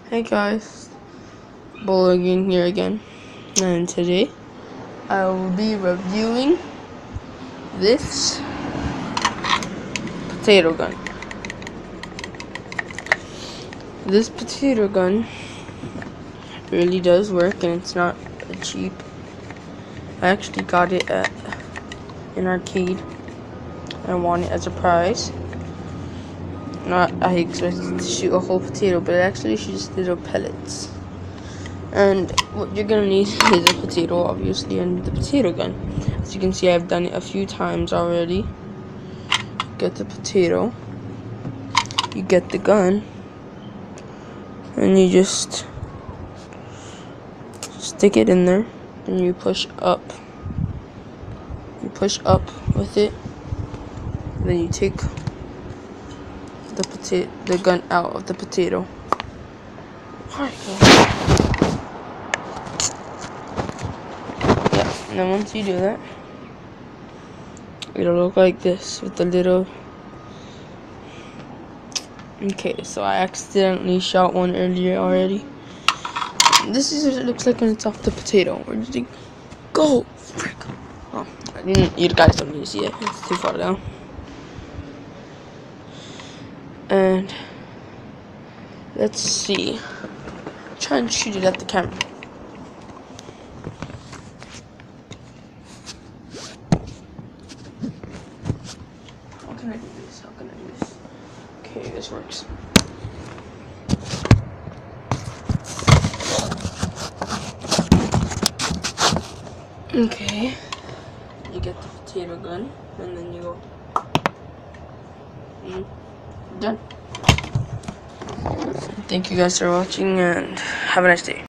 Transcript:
Hey guys, Bowling here again, and today I will be reviewing this potato gun. This potato gun really does work, and it's not cheap. I actually got it at an arcade. I won it as a prize. I expected to shoot a whole potato, but it actually shoots little pellets. And what you're gonna need is a potato, obviously, and the potato gun. As you can see, I've done it a few times already. Get the potato, you get the gun, and you just stick it in there, and you push up. You push up with it, then you take the gun out of the potato. Alright, yeah, and then once you do that, it'll look like this with the little. Okay, so I accidentally shot one earlier already. This is what it looks like when it's off the potato. Where did it go? Frick. Oh, you guys don't need to see it. It's too far down. And let's see. Try and shoot it at the camera. How can I do this? How can I do this? Okay, this works. Okay, you get the potato gun, and then you go. Done. Thank you guys for watching, and have a nice day.